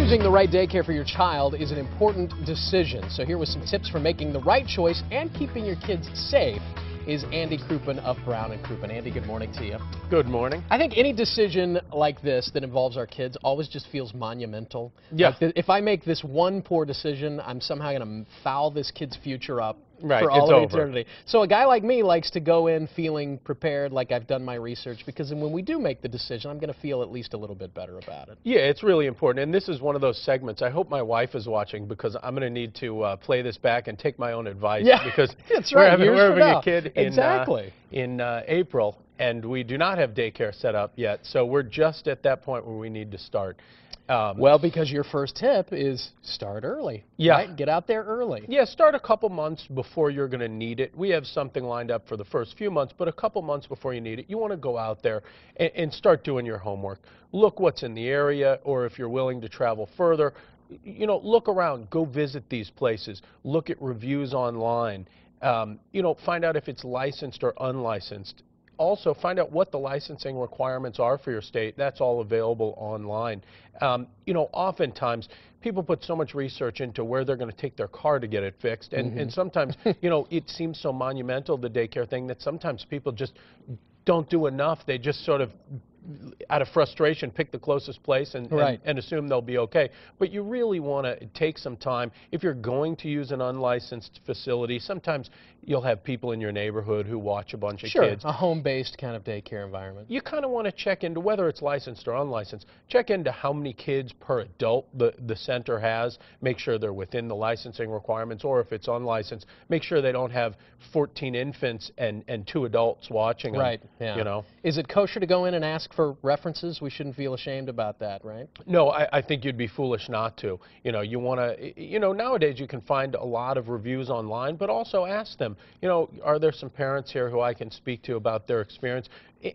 Choosing the right daycare for your child is an important decision. So here with some tips for making the right choice and keeping your kids safe is Andy Crouppen of Brown & Crouppen. Andy, good morning to you. Good morning. I think any decision like this that involves our kids always just feels monumental. Yeah. Like if I make this one poor decision, I'm somehow going to foul this kid's future up. Right, for all it's of over. eternity. So a guy like me likes to go in feeling prepared, like I've done my research, because then when we do make the decision, I'm going to feel at least a little bit better about it. Yeah, it's really important, and this is one of those segments. I hope my wife is watching because I'm going to need to play this back and take my own advice. Yeah, because that's right. we're having a kid in April, and we do not have daycare set up yet, so we're just at that point where we need to start. Well, because your first tip is start early. Yeah. Right? Get out there early. Yeah, start a couple months before you're going to need it. We have something lined up for the first few months, but a couple months before you need it, you want to go out there and start doing your homework. Look what's in the area, or if you're willing to travel further, you know, look around, go visit these places, look at reviews online, you know, find out if it's licensed or unlicensed. Also, find out what the licensing requirements are for your state. That's all available online. You know, oftentimes, people put so much research into where they're going to take their car to get it fixed, and sometimes, you know, it seems so monumental, the daycare thing, that sometimes people just don't do enough. They just sort of, out of frustration, pick the closest place and assume they'll be okay. But you really want to take some time. If you're going to use an unlicensed facility, sometimes you'll have people in your neighborhood who watch a bunch of kids. A home-based kind of daycare environment. You kind of want to check into whether it's licensed or unlicensed. Check into how many kids per adult the center has. Make sure they're within the licensing requirements, or if it's unlicensed, make sure they don't have 14 infants and 2 adults watching them. Right, yeah. You know? Is it kosher to go in and ask for references? We shouldn't feel ashamed about that, right? No, I think you'd be foolish not to. You know, you want to, you know, nowadays you can find a lot of reviews online, but also ask them, you know, are there some parents here who I can speak to about their experience?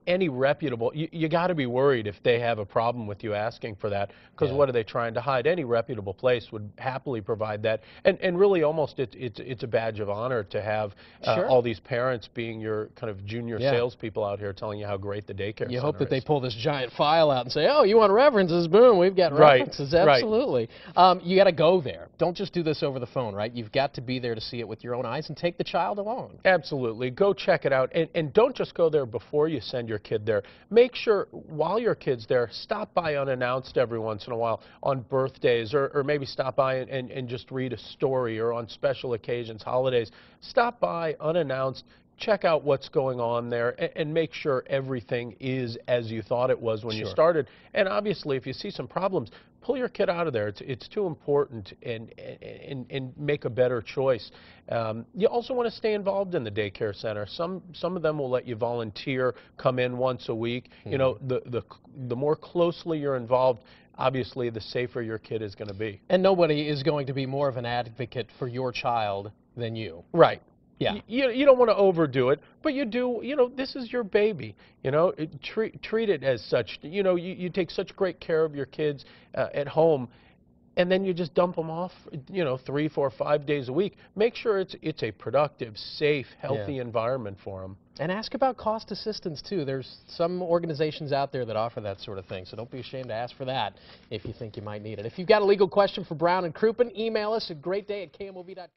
Any reputable, you got to be worried if they have a problem with you asking for that, because what are they trying to hide? Any reputable place would happily provide that, and really almost it's a badge of honor to have all these parents being your kind of junior salespeople out here telling you how great the daycare center is. You hope that they pull this giant file out and say, oh, you want references? Boom, we've got references. Absolutely. You got to go there. Don't just do this over the phone, right? You've got to be there to see it with your own eyes and take the child along. Absolutely. Go check it out, and don't just go there before you send your kid there. Make sure while your kid's there, stop by unannounced every once in a while on birthdays, or maybe stop by and just read a story, or on special occasions, holidays. Stop by unannounced, check out what's going on there, and make sure everything is as you thought it was when you started. And obviously, if you see some problems, pull your kid out of there. It's too important, and make a better choice. You also want to stay involved in the daycare center. Some of them will let you volunteer, come in once a week. You know, the more closely you're involved, obviously, the safer your kid is going to be. And nobody is going to be more of an advocate for your child than you. Right. Yeah. You don't want to overdo it, but you do, you know, this is your baby, you know, treat it as such. You know, you take such great care of your kids at home, and then you just dump them off, you know, 3, 4, 5 days a week. Make sure it's a productive, safe, healthy environment for them. And ask about cost assistance, too. There's some organizations out there that offer that sort of thing, so don't be ashamed to ask for that if you think you might need it. If you've got a legal question for Brown & Crouppen, email us at greatday@kmov.com.